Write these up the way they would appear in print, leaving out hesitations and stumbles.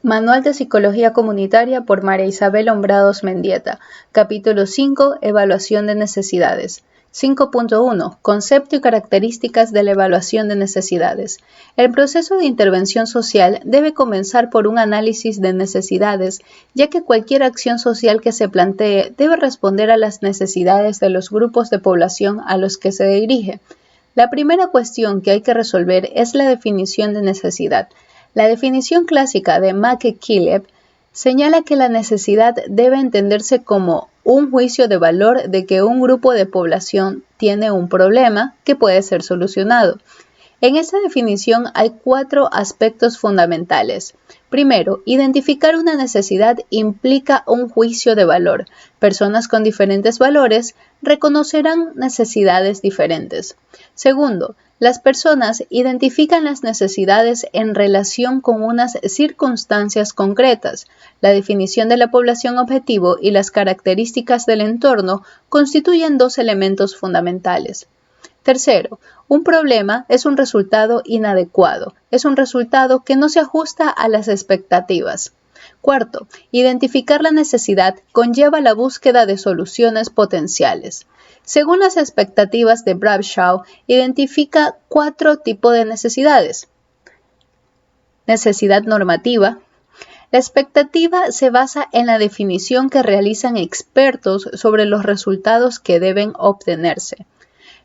Manual de Psicología Comunitaria por María Isabel Hombrados Mendieta. Capítulo 5. Evaluación de necesidades. 5.1. Concepto y características de la evaluación de necesidades. El proceso de intervención social debe comenzar por un análisis de necesidades, ya que cualquier acción social que se plantee debe responder a las necesidades de los grupos de población a los que se dirige. La primera cuestión que hay que resolver es la definición de necesidad. La definición clásica de Mackey-Kileb señala que la necesidad debe entenderse como un juicio de valor de que un grupo de población tiene un problema que puede ser solucionado. En esta definición hay 4 aspectos fundamentales. Primero, identificar una necesidad implica un juicio de valor. Personas con diferentes valores reconocerán necesidades diferentes. Segundo, las personas identifican las necesidades en relación con unas circunstancias concretas. La definición de la población objetivo y las características del entorno constituyen 2 elementos fundamentales. Tercero, un problema es un resultado inadecuado, es un resultado que no se ajusta a las expectativas. Cuarto, identificar la necesidad conlleva la búsqueda de soluciones potenciales. Según las expectativas de Bradshaw, identifica 4 tipos de necesidades. Necesidad normativa. La expectativa se basa en la definición que realizan expertos sobre los resultados que deben obtenerse.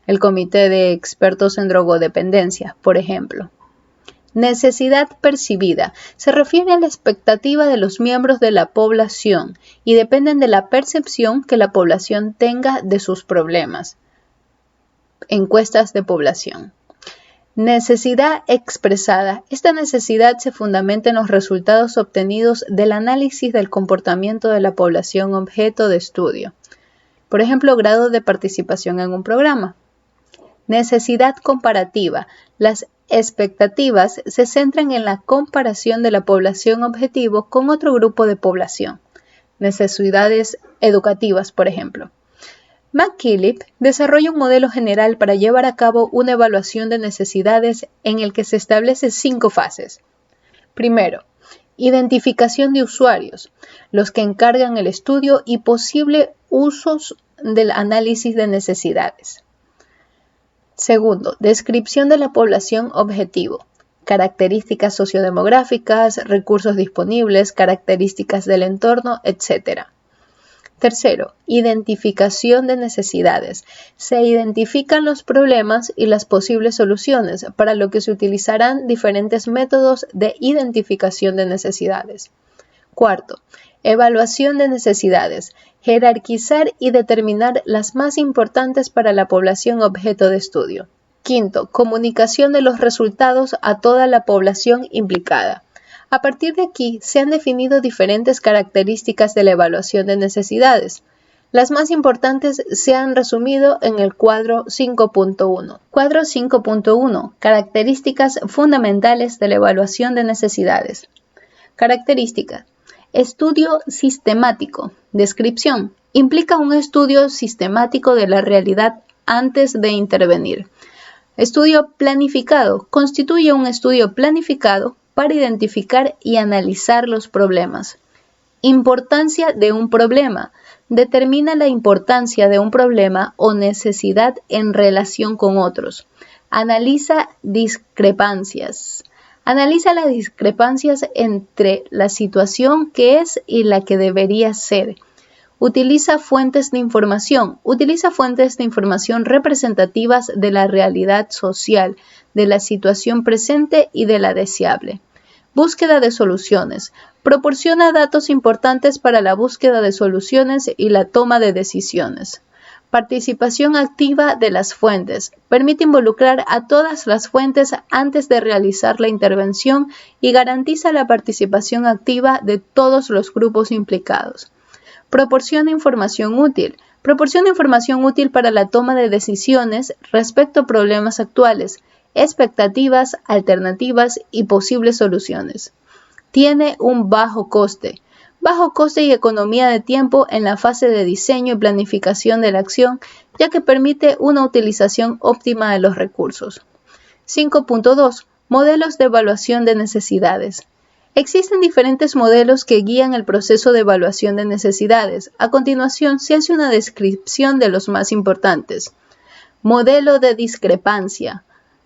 El Comité de Expertos en Drogodependencia, por ejemplo. Necesidad percibida. Se refiere a la expectativa de los miembros de la población y dependen de la percepción que la población tenga de sus problemas. Encuestas de población. Necesidad expresada. Esta necesidad se fundamenta en los resultados obtenidos del análisis del comportamiento de la población objeto de estudio. Por ejemplo, grado de participación en un programa. Necesidad comparativa. Las expectativas se centran en la comparación de la población objetivo con otro grupo de población. Necesidades educativas, por ejemplo. Mackey-Kileb desarrolla un modelo general para llevar a cabo una evaluación de necesidades en el que se establece 5 fases. Primero, identificación de usuarios, los que encargan el estudio y posibles usos del análisis de necesidades. Segundo, descripción de la población objetivo, características sociodemográficas, recursos disponibles, características del entorno, etc. Tercero, identificación de necesidades. Se identifican los problemas y las posibles soluciones, para lo que se utilizarán diferentes métodos de identificación de necesidades. Cuarto, evaluación de necesidades. Jerarquizar y determinar las más importantes para la población objeto de estudio. Quinto, comunicación de los resultados a toda la población implicada. A partir de aquí se han definido diferentes características de la evaluación de necesidades. Las más importantes se han resumido en el cuadro 5.1. Cuadro 5.1. Características fundamentales de la evaluación de necesidades. Características. Estudio sistemático. Descripción. Implica un estudio sistemático de la realidad antes de intervenir. Estudio planificado. Constituye un estudio planificado para identificar y analizar los problemas. Importancia de un problema. Determina la importancia de un problema o necesidad en relación con otros. Analiza discrepancias. Analiza las discrepancias entre la situación que es y la que debería ser. Utiliza fuentes de información. Utiliza fuentes de información representativas de la realidad social, de la situación presente y de la deseable. Búsqueda de soluciones. Proporciona datos importantes para la búsqueda de soluciones y la toma de decisiones. Participación activa de las fuentes. Permite involucrar a todas las fuentes antes de realizar la intervención y garantiza la participación activa de todos los grupos implicados. Proporciona información útil. Proporciona información útil para la toma de decisiones respecto a problemas actuales, expectativas, alternativas y posibles soluciones. Tiene un bajo coste y economía de tiempo en la fase de diseño y planificación de la acción, ya que permite una utilización óptima de los recursos. 5.2. Modelos de evaluación de necesidades. Existen diferentes modelos que guían el proceso de evaluación de necesidades. A continuación se hace una descripción de los más importantes. Modelo de discrepancia.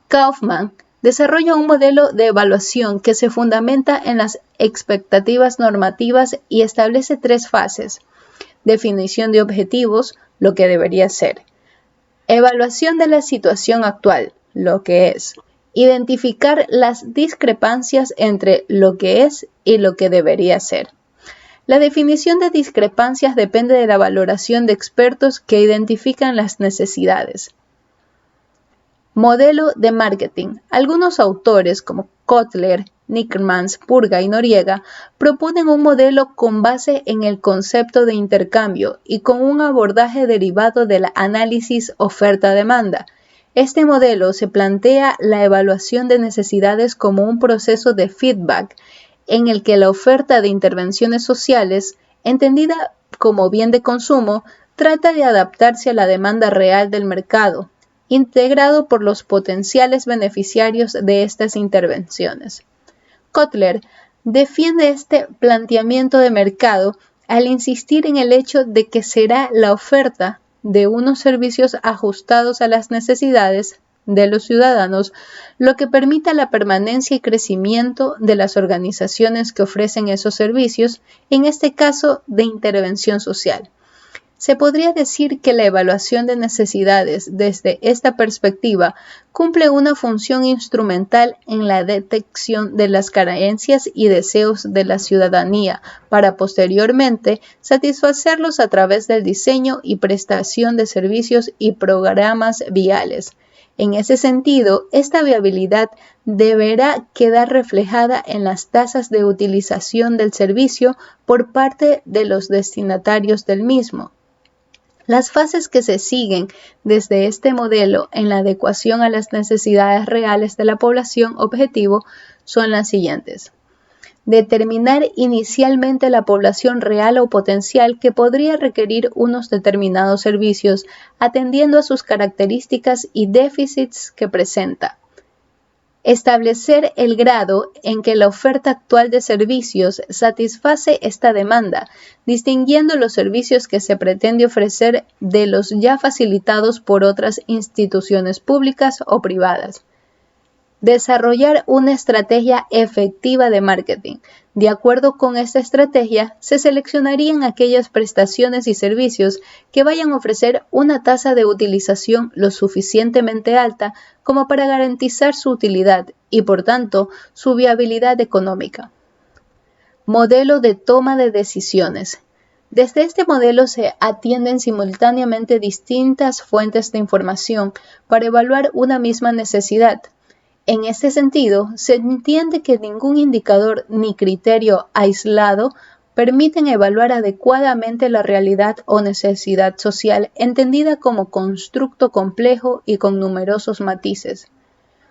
Kaufman desarrolla un modelo de evaluación que se fundamenta en las expectativas normativas y establece 3 fases. Definición de objetivos, lo que debería ser. Evaluación de la situación actual, lo que es. Identificar las discrepancias entre lo que es y lo que debería ser. La definición de discrepancias depende de la valoración de expertos que identifican las necesidades. Modelo de marketing. Algunos autores como Kotler, Nickermans, Purga y Noriega proponen un modelo con base en el concepto de intercambio y con un abordaje derivado del análisis oferta-demanda. Este modelo se plantea la evaluación de necesidades como un proceso de feedback en el que la oferta de intervenciones sociales, entendida como bien de consumo, trata de adaptarse a la demanda real del mercado, integrado por los potenciales beneficiarios de estas intervenciones. Kotler defiende este planteamiento de mercado al insistir en el hecho de que será la oferta de unos servicios ajustados a las necesidades de los ciudadanos lo que permita la permanencia y crecimiento de las organizaciones que ofrecen esos servicios, en este caso de intervención social. Se podría decir que la evaluación de necesidades desde esta perspectiva cumple una función instrumental en la detección de las carencias y deseos de la ciudadanía para posteriormente satisfacerlos a través del diseño y prestación de servicios y programas viales. En ese sentido, esta viabilidad deberá quedar reflejada en las tasas de utilización del servicio por parte de los destinatarios del mismo. Las fases que se siguen desde este modelo en la adecuación a las necesidades reales de la población objetivo son las siguientes. Determinar inicialmente la población real o potencial que podría requerir unos determinados servicios, atendiendo a sus características y déficits que presenta. Establecer el grado en que la oferta actual de servicios satisface esta demanda, distinguiendo los servicios que se pretende ofrecer de los ya facilitados por otras instituciones públicas o privadas. Desarrollar una estrategia efectiva de marketing. De acuerdo con esta estrategia, se seleccionarían aquellas prestaciones y servicios que vayan a ofrecer una tasa de utilización lo suficientemente alta como para garantizar su utilidad y, por tanto, su viabilidad económica. Modelo de toma de decisiones. Desde este modelo se atienden simultáneamente distintas fuentes de información para evaluar una misma necesidad. En este sentido, se entiende que ningún indicador ni criterio aislado permiten evaluar adecuadamente la realidad o necesidad social, entendida como constructo complejo y con numerosos matices.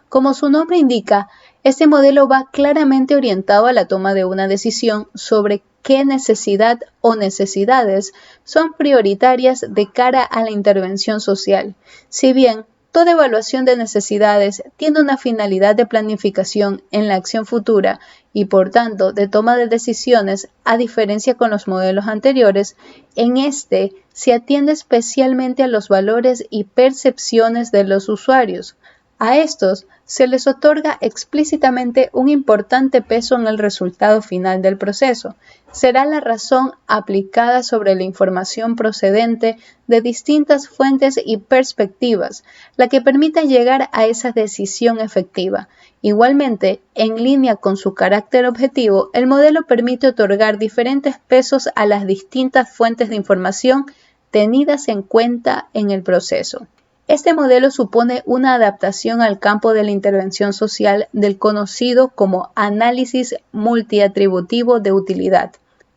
Como su nombre indica, este modelo va claramente orientado a la toma de una decisión sobre qué necesidad o necesidades son prioritarias de cara a la intervención social. Si bien toda evaluación de necesidades tiene una finalidad de planificación en la acción futura y, por tanto, de toma de decisiones, a diferencia con los modelos anteriores, en este se atiende especialmente a los valores y percepciones de los usuarios. A estos se les otorga explícitamente un importante peso en el resultado final del proceso. Será la razón aplicada sobre la información procedente de distintas fuentes y perspectivas, la que permita llegar a esa decisión efectiva. Igualmente, en línea con su carácter objetivo, el modelo permite otorgar diferentes pesos a las distintas fuentes de información tenidas en cuenta en el proceso. Este modelo supone una adaptación al campo de la intervención social del conocido como análisis multiatributivo de utilidad.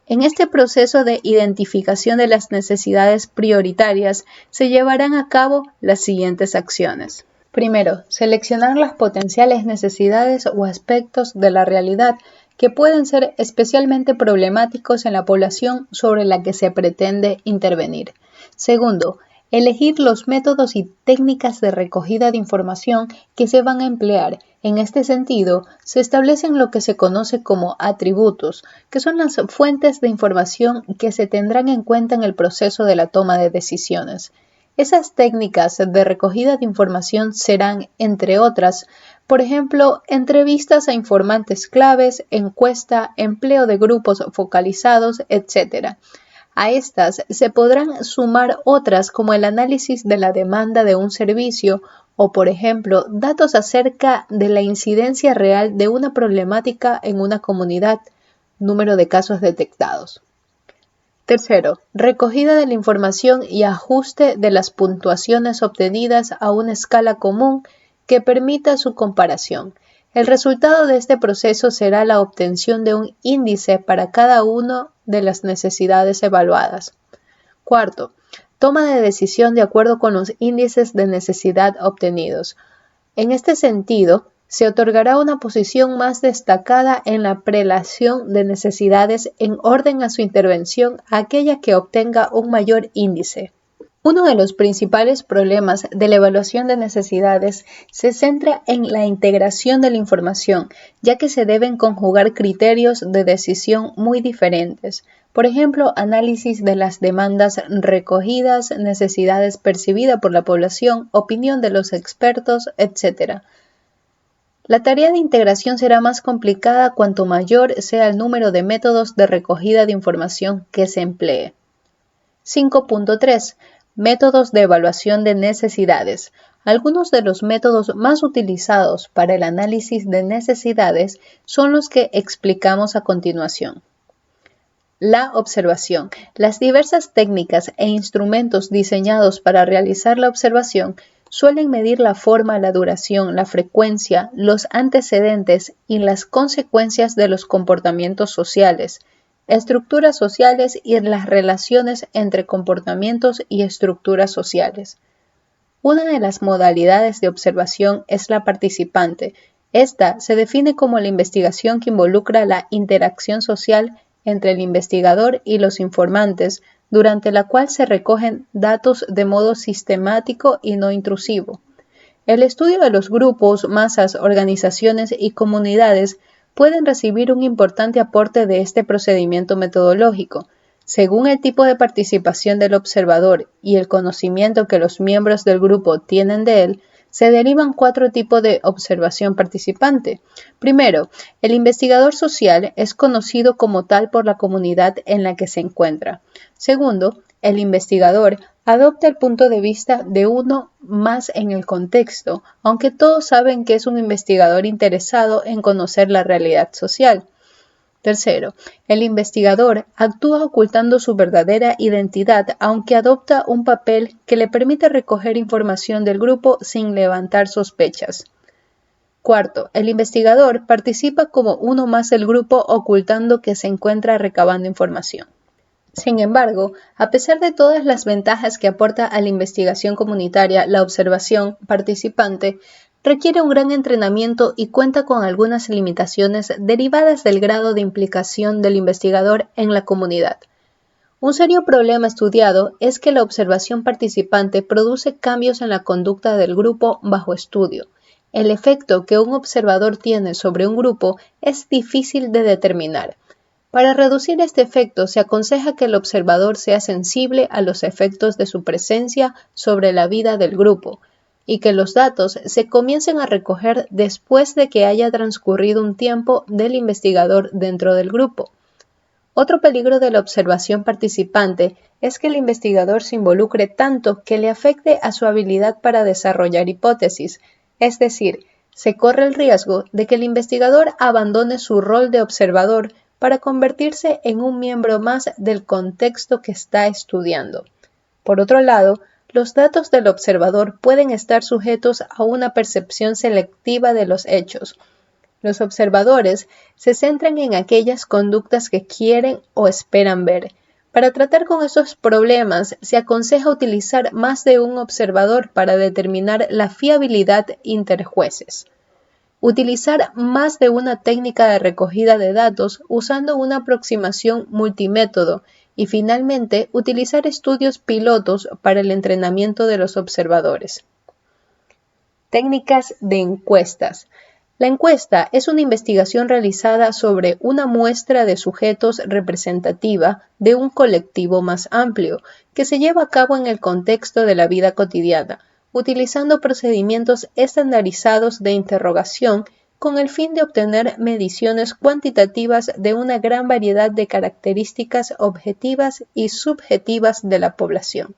En este proceso de identificación de las necesidades prioritarias se llevarán a cabo las siguientes acciones. Primero, seleccionar las potenciales necesidades o aspectos de la realidad que pueden ser especialmente problemáticos en la población sobre la que se pretende intervenir. Segundo, elegir los métodos y técnicas de recogida de información que se van a emplear, En este sentido, se establecen lo que se conoce como atributos, que son las fuentes de información que se tendrán en cuenta en el proceso de la toma de decisiones. Esas técnicas de recogida de información serán, entre otras, por ejemplo, entrevistas a informantes claves, encuesta, empleo de grupos focalizados, etc. A estas se podrán sumar otras como el análisis de la demanda de un servicio o, por ejemplo, datos acerca de la incidencia real de una problemática en una comunidad, número de casos detectados. Tercero, recogida de la información y ajuste de las puntuaciones obtenidas a una escala común que permita su comparación. El resultado de este proceso será la obtención de un índice para cada una de las necesidades evaluadas. Cuarto, toma de decisión de acuerdo con los índices de necesidad obtenidos. En este sentido, se otorgará una posición más destacada en la prelación de necesidades en orden a su intervención a aquella que obtenga un mayor índice. Uno de los principales problemas de la evaluación de necesidades se centra en la integración de la información, ya que se deben conjugar criterios de decisión muy diferentes. Por ejemplo, análisis de las demandas recogidas, necesidades percibidas por la población, opinión de los expertos, etc. La tarea de integración será más complicada cuanto mayor sea el número de métodos de recogida de información que se emplee. 5.3. Métodos de evaluación de necesidades. Algunos de los métodos más utilizados para el análisis de necesidades son los que explicamos a continuación. La observación. Las diversas técnicas e instrumentos diseñados para realizar la observación suelen medir la forma, la duración, la frecuencia, los antecedentes y las consecuencias de los comportamientos sociales, estructuras sociales y las relaciones entre comportamientos y estructuras sociales. Una de las modalidades de observación es la participante. Esta se define como la investigación que involucra la interacción social entre el investigador y los informantes, durante la cual se recogen datos de modo sistemático y no intrusivo. El estudio de los grupos, masas, organizaciones y comunidades pueden recibir un importante aporte de este procedimiento metodológico. Según el tipo de participación del observador y el conocimiento que los miembros del grupo tienen de él, se derivan 4 tipos de observación participante. Primero, el investigador social es conocido como tal por la comunidad en la que se encuentra. Segundo, el investigador adopta el punto de vista de uno más en el contexto, aunque todos saben que es un investigador interesado en conocer la realidad social. Tercero, el investigador actúa ocultando su verdadera identidad, aunque adopta un papel que le permite recoger información del grupo sin levantar sospechas. Cuarto, el investigador participa como uno más del grupo, ocultando que se encuentra recabando información. Sin embargo, a pesar de todas las ventajas que aporta a la investigación comunitaria, la observación participante requiere un gran entrenamiento y cuenta con algunas limitaciones derivadas del grado de implicación del investigador en la comunidad. Un serio problema estudiado es que la observación participante produce cambios en la conducta del grupo bajo estudio. El efecto que un observador tiene sobre un grupo es difícil de determinar. Para reducir este efecto, se aconseja que el observador sea sensible a los efectos de su presencia sobre la vida del grupo y que los datos se comiencen a recoger después de que haya transcurrido un tiempo del investigador dentro del grupo. Otro peligro de la observación participante es que el investigador se involucre tanto que le afecte a su habilidad para desarrollar hipótesis, es decir, se corre el riesgo de que el investigador abandone su rol de observador para convertirse en un miembro más del contexto que está estudiando. Por otro lado, los datos del observador pueden estar sujetos a una percepción selectiva de los hechos. Los observadores se centran en aquellas conductas que quieren o esperan ver. Para tratar con esos problemas, se aconseja utilizar más de un observador para determinar la fiabilidad interjueces. Utilizar más de una técnica de recogida de datos usando una aproximación multimétodo y finalmente utilizar estudios pilotos para el entrenamiento de los observadores. Técnicas de encuestas. La encuesta es una investigación realizada sobre una muestra de sujetos representativa de un colectivo más amplio, que se lleva a cabo en el contexto de la vida cotidiana, utilizando procedimientos estandarizados de interrogación con el fin de obtener mediciones cuantitativas de una gran variedad de características objetivas y subjetivas de la población.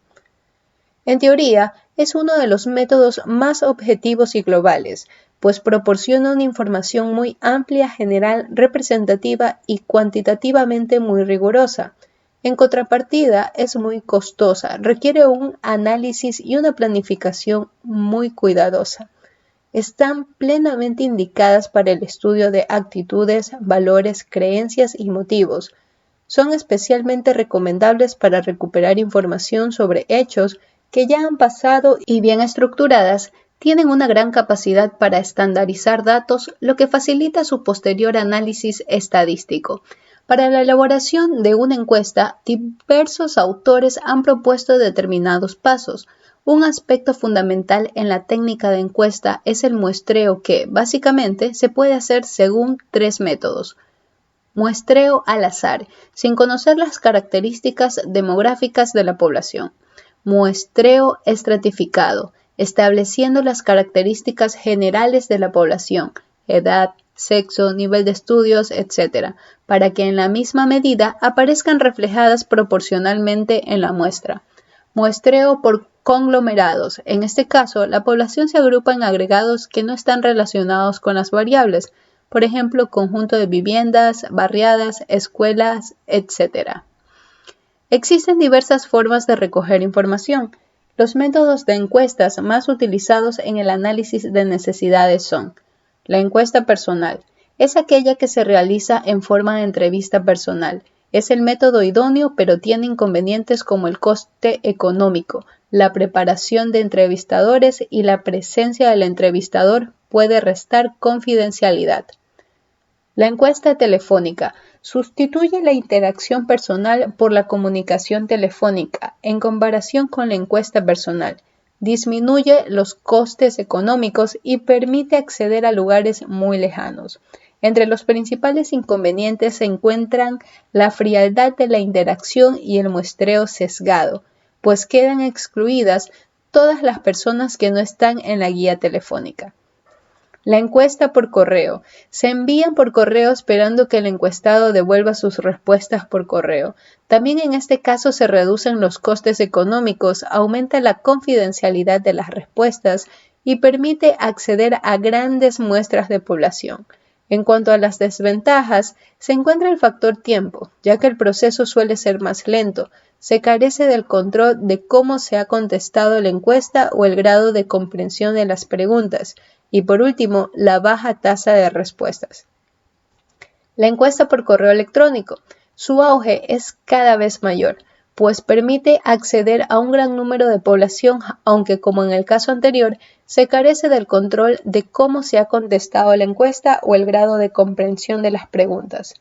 En teoría, es uno de los métodos más objetivos y globales, pues proporciona una información muy amplia, general, representativa y cuantitativamente muy rigurosa. En contrapartida, es muy costosa, requiere un análisis y una planificación muy cuidadosa. Están plenamente indicadas para el estudio de actitudes, valores, creencias y motivos. Son especialmente recomendables para recuperar información sobre hechos que ya han pasado y bien estructuradas, tienen una gran capacidad para estandarizar datos, lo que facilita su posterior análisis estadístico. Para la elaboración de una encuesta, diversos autores han propuesto determinados pasos. Un aspecto fundamental en la técnica de encuesta es el muestreo que, básicamente, se puede hacer según 3 métodos. Muestreo al azar, sin conocer las características demográficas de la población. Muestreo estratificado, estableciendo las características generales de la población, edad, sexo, nivel de estudios, etc., para que en la misma medida aparezcan reflejadas proporcionalmente en la muestra. Muestreo por conglomerados. En este caso, la población se agrupa en agregados que no están relacionados con las variables, por ejemplo, conjunto de viviendas, barriadas, escuelas, etc. Existen diversas formas de recoger información. Los métodos de encuestas más utilizados en el análisis de necesidades son: la encuesta personal. Es aquella que se realiza en forma de entrevista personal. Es el método idóneo, pero tiene inconvenientes como el coste económico, la preparación de entrevistadores y la presencia del entrevistador puede restar confidencialidad. La encuesta telefónica sustituye la interacción personal por la comunicación telefónica en comparación con la encuesta personal. Disminuye los costes económicos y permite acceder a lugares muy lejanos. Entre los principales inconvenientes se encuentran la frialdad de la interacción y el muestreo sesgado, pues quedan excluidas todas las personas que no están en la guía telefónica. La encuesta por correo. Se envían por correo esperando que el encuestado devuelva sus respuestas por correo. También en este caso se reducen los costes económicos, aumenta la confidencialidad de las respuestas y permite acceder a grandes muestras de población. En cuanto a las desventajas, se encuentra el factor tiempo, ya que el proceso suele ser más lento. Se carece del control de cómo se ha contestado la encuesta o el grado de comprensión de las preguntas. Y por último, la baja tasa de respuestas. La encuesta por correo electrónico. Su auge es cada vez mayor, pues permite acceder a un gran número de población, aunque como en el caso anterior, se carece del control de cómo se ha contestado la encuesta o el grado de comprensión de las preguntas.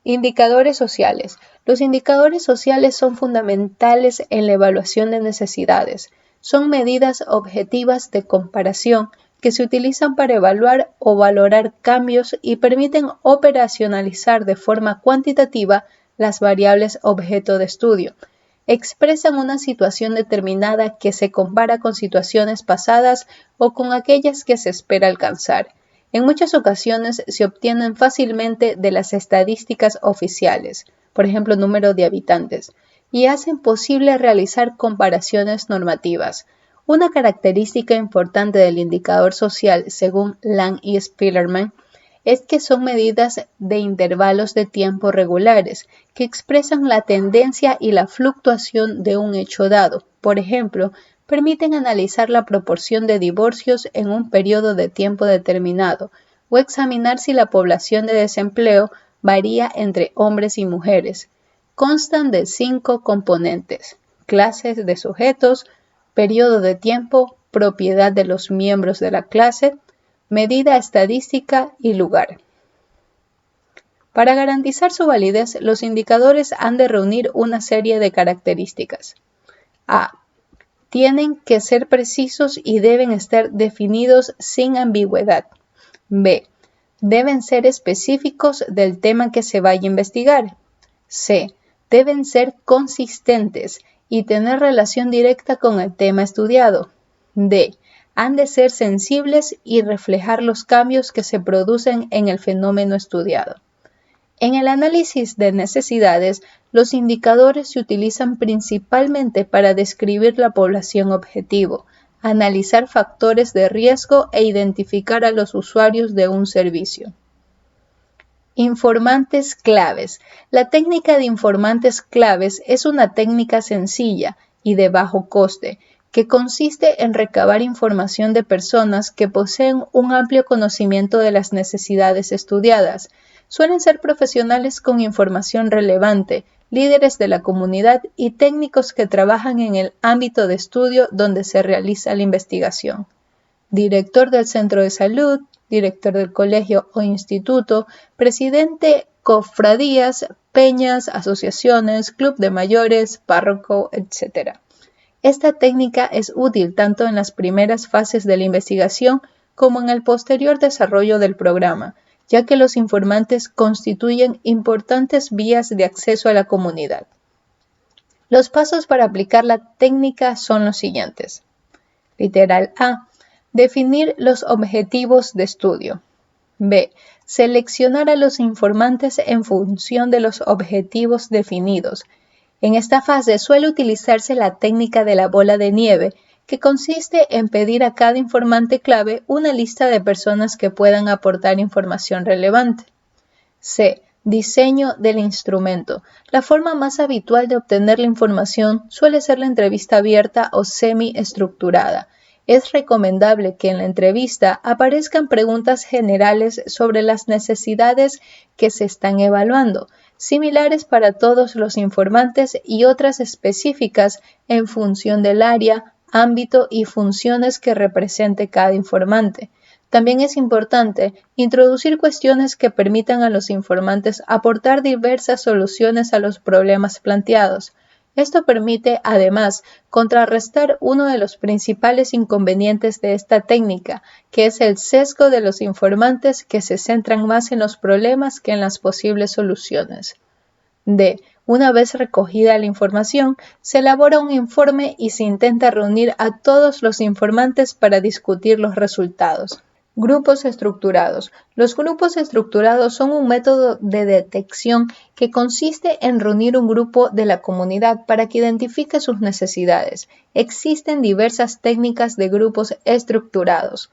Indicadores sociales. Los indicadores sociales son fundamentales en la evaluación de necesidades. Son medidas objetivas de comparación que se utilizan para evaluar o valorar cambios y permiten operacionalizar de forma cuantitativa las variables objeto de estudio. Expresan una situación determinada que se compara con situaciones pasadas o con aquellas que se espera alcanzar. En muchas ocasiones se obtienen fácilmente de las estadísticas oficiales, por ejemplo, número de habitantes, y hacen posible realizar comparaciones normativas. Una característica importante del indicador social, según Lang y Spillerman, es que son medidas de intervalos de tiempo regulares, que expresan la tendencia y la fluctuación de un hecho dado. Por ejemplo, permiten analizar la proporción de divorcios en un periodo de tiempo determinado, o examinar si la población de desempleo varía entre hombres y mujeres. Constan de 5 componentes: clases de sujetos, periodo de tiempo, propiedad de los miembros de la clase, medida estadística y lugar. Para garantizar su validez, los indicadores han de reunir una serie de características. A. Tienen que ser precisos y deben estar definidos sin ambigüedad. B. Deben ser específicos del tema que se vaya a investigar. C. Deben ser consistentes y tener relación directa con el tema estudiado. D. Han de ser sensibles y reflejar los cambios que se producen en el fenómeno estudiado. En el análisis de necesidades, los indicadores se utilizan principalmente para describir la población objetivo, analizar factores de riesgo e identificar a los usuarios de un servicio. Informantes claves. La técnica de informantes claves es una técnica sencilla y de bajo coste, que consiste en recabar información de personas que poseen un amplio conocimiento de las necesidades estudiadas. Suelen ser profesionales con información relevante, líderes de la comunidad y técnicos que trabajan en el ámbito de estudio donde se realiza la investigación. Director del centro de salud, director del colegio o instituto, presidente, cofradías, peñas, asociaciones, club de mayores, párroco, etc. Esta técnica es útil tanto en las primeras fases de la investigación como en el posterior desarrollo del programa, ya que los informantes constituyen importantes vías de acceso a la comunidad. Los pasos para aplicar la técnica son los siguientes. Literal A. Definir los objetivos de estudio. B. Seleccionar a los informantes en función de los objetivos definidos. En esta fase suele utilizarse la técnica de la bola de nieve, que consiste en pedir a cada informante clave una lista de personas que puedan aportar información relevante. C. Diseño del instrumento. La forma más habitual de obtener la información suele ser la entrevista abierta o semi-estructurada. Es recomendable que en la entrevista aparezcan preguntas generales sobre las necesidades que se están evaluando, similares para todos los informantes y otras específicas en función del área, ámbito y funciones que represente cada informante. También es importante introducir cuestiones que permitan a los informantes aportar diversas soluciones a los problemas planteados. Esto permite, además, contrarrestar uno de los principales inconvenientes de esta técnica, que es el sesgo de los informantes que se centran más en los problemas que en las posibles soluciones. D. Una vez recogida la información, se elabora un informe y se intenta reunir a todos los informantes para discutir los resultados. Grupos estructurados. Los grupos estructurados son un método de detección que consiste en reunir un grupo de la comunidad para que identifique sus necesidades. Existen diversas técnicas de grupos estructurados.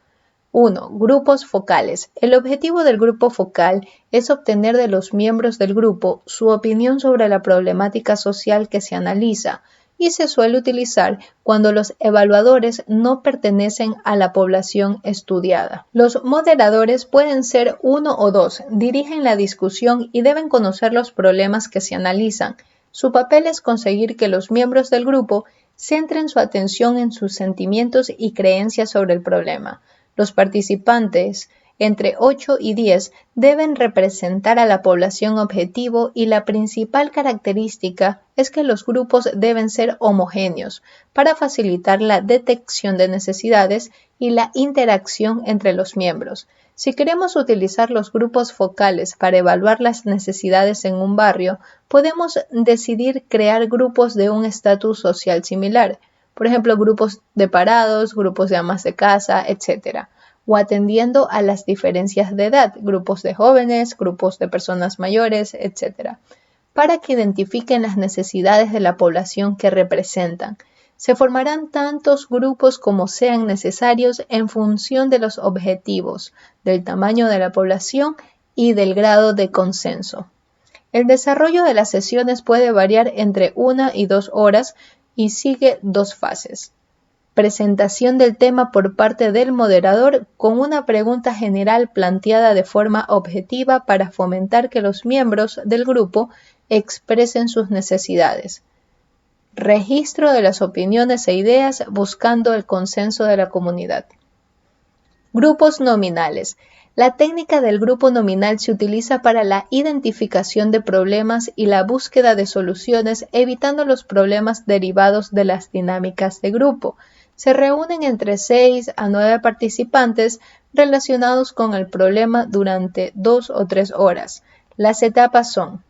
1. Grupos focales. El objetivo del grupo focal es obtener de los miembros del grupo su opinión sobre la problemática social que se analiza, y se suele utilizar cuando los evaluadores no pertenecen a la población estudiada. Los moderadores pueden ser uno o dos, dirigen la discusión y deben conocer los problemas que se analizan. Su papel es conseguir que los miembros del grupo centren su atención en sus sentimientos y creencias sobre el problema. Los participantes, entre 8 y 10, deben representar a la población objetivo y la principal característica es que los grupos deben ser homogéneos para facilitar la detección de necesidades y la interacción entre los miembros. Si queremos utilizar los grupos focales para evaluar las necesidades en un barrio, podemos decidir crear grupos de un estatus social similar, por ejemplo, grupos de parados, grupos de amas de casa, etc., o atendiendo a las diferencias de edad, grupos de jóvenes, grupos de personas mayores, etc., para que identifiquen las necesidades de la población que representan. Se formarán tantos grupos como sean necesarios en función de los objetivos, del tamaño de la población y del grado de consenso. El desarrollo de las sesiones puede variar entre 1 y 2 horas y sigue 2 fases. Presentación del tema por parte del moderador con una pregunta general planteada de forma objetiva para fomentar que los miembros del grupo expresen sus necesidades. Registro de las opiniones e ideas buscando el consenso de la comunidad. Grupos nominales. La técnica del grupo nominal se utiliza para la identificación de problemas y la búsqueda de soluciones, evitando los problemas derivados de las dinámicas de grupo. Se reúnen entre 6 a 9 participantes relacionados con el problema durante 2 o 3 horas. Las etapas son: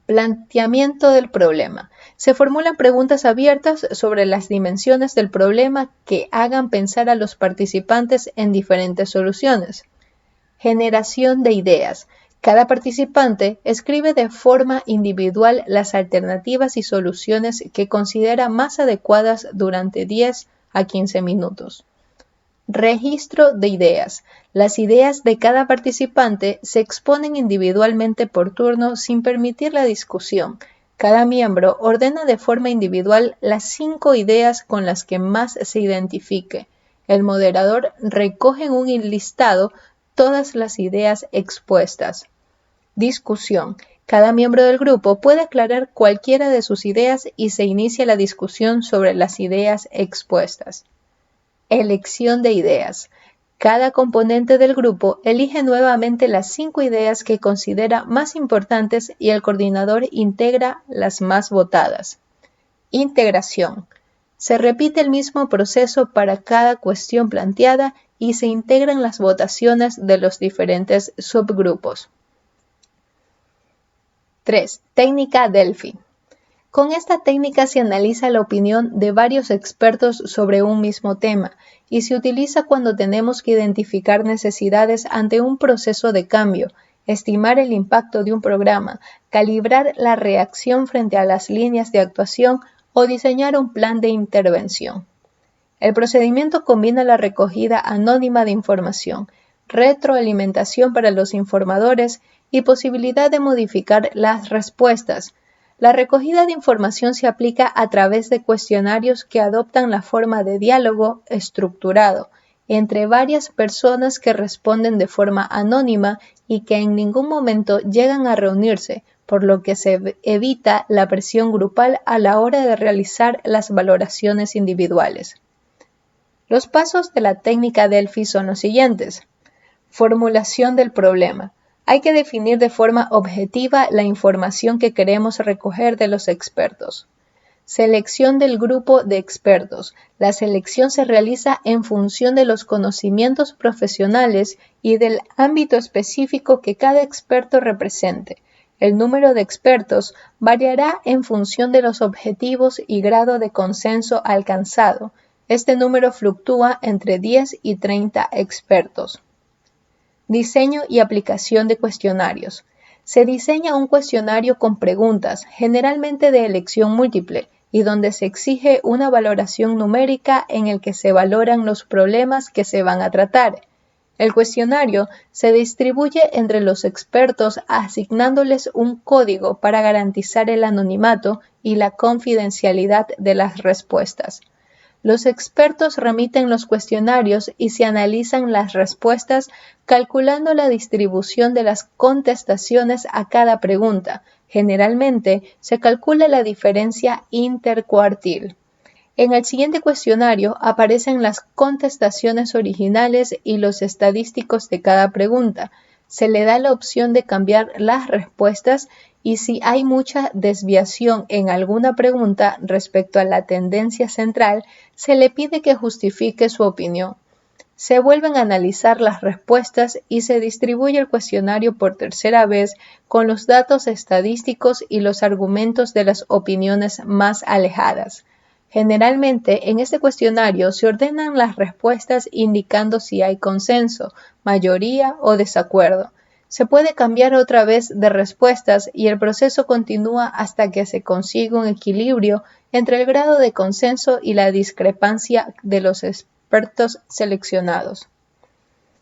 planteamiento del problema. Se formulan preguntas abiertas sobre las dimensiones del problema que hagan pensar a los participantes en diferentes soluciones. Generación de ideas. Cada participante escribe de forma individual las alternativas y soluciones que considera más adecuadas durante 10 a 15 minutos. Registro de ideas. Las ideas de cada participante se exponen individualmente por turno sin permitir la discusión. Cada miembro ordena de forma individual las 5 ideas con las que más se identifique. El moderador recoge en un listado todas las ideas expuestas. Discusión. Cada miembro del grupo puede aclarar cualquiera de sus ideas y se inicia la discusión sobre las ideas expuestas. Elección de ideas. Cada componente del grupo elige nuevamente las 5 ideas que considera más importantes y el coordinador integra las más votadas. Integración. Se repite el mismo proceso para cada cuestión planteada y se integran las votaciones de los diferentes subgrupos. 3. Técnica Delphi. Con esta técnica se analiza la opinión de varios expertos sobre un mismo tema y se utiliza cuando tenemos que identificar necesidades ante un proceso de cambio, estimar el impacto de un programa, calibrar la reacción frente a las líneas de actuación o diseñar un plan de intervención. El procedimiento combina la recogida anónima de información, retroalimentación para los informadores y posibilidad de modificar las respuestas. La recogida de información se aplica a través de cuestionarios que adoptan la forma de diálogo estructurado entre varias personas que responden de forma anónima y que en ningún momento llegan a reunirse, por lo que se evita la presión grupal a la hora de realizar las valoraciones individuales. Los pasos de la técnica Delphi son los siguientes. Formulación del problema. Hay que definir de forma objetiva la información que queremos recoger de los expertos. Selección del grupo de expertos. La selección se realiza en función de los conocimientos profesionales y del ámbito específico que cada experto represente. El número de expertos variará en función de los objetivos y grado de consenso alcanzado. Este número fluctúa entre 10 y 30 expertos. Diseño y aplicación de cuestionarios. Se diseña un cuestionario con preguntas, generalmente de elección múltiple, y donde se exige una valoración numérica en el que se valoran los problemas que se van a tratar. El cuestionario se distribuye entre los expertos asignándoles un código para garantizar el anonimato y la confidencialidad de las respuestas. Los expertos remiten los cuestionarios y se analizan las respuestas calculando la distribución de las contestaciones a cada pregunta. Generalmente se calcula la diferencia intercuartil. En el siguiente cuestionario aparecen las contestaciones originales y los estadísticos de cada pregunta. Se le da la opción de cambiar las respuestas y si hay mucha desviación en alguna pregunta respecto a la tendencia central, se le pide que justifique su opinión. Se vuelven a analizar las respuestas y se distribuye el cuestionario por tercera vez con los datos estadísticos y los argumentos de las opiniones más alejadas. Generalmente, en este cuestionario se ordenan las respuestas indicando si hay consenso, mayoría o desacuerdo. Se puede cambiar otra vez de respuestas y el proceso continúa hasta que se consiga un equilibrio entre el grado de consenso y la discrepancia de los expertos seleccionados.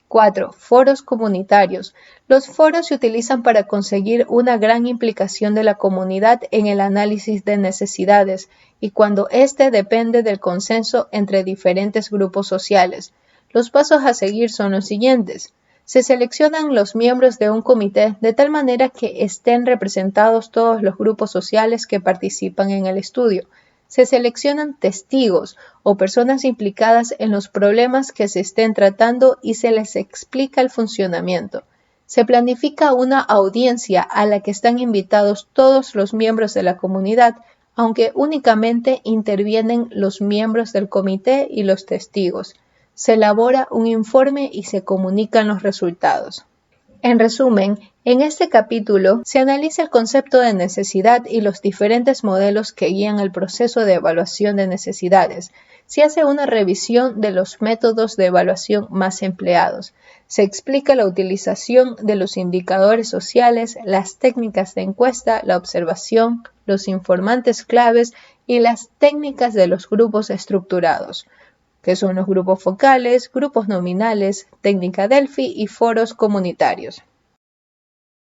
4. Foros comunitarios. Los foros se utilizan para conseguir una gran implicación de la comunidad en el análisis de necesidades y cuando éste depende del consenso entre diferentes grupos sociales. Los pasos a seguir son los siguientes. Se seleccionan los miembros de un comité de tal manera que estén representados todos los grupos sociales que participan en el estudio. Se seleccionan testigos o personas implicadas en los problemas que se estén tratando y se les explica el funcionamiento. Se planifica una audiencia a la que están invitados todos los miembros de la comunidad, aunque únicamente intervienen los miembros del comité y los testigos. Se elabora un informe y se comunican los resultados. En resumen, en este capítulo se analiza el concepto de necesidad y los diferentes modelos que guían el proceso de evaluación de necesidades. Se hace una revisión de los métodos de evaluación más empleados. Se explica la utilización de los indicadores sociales, las técnicas de encuesta, la observación, los informantes claves y las técnicas de los grupos estructurados, que son los grupos focales, grupos nominales, técnica Delphi y foros comunitarios.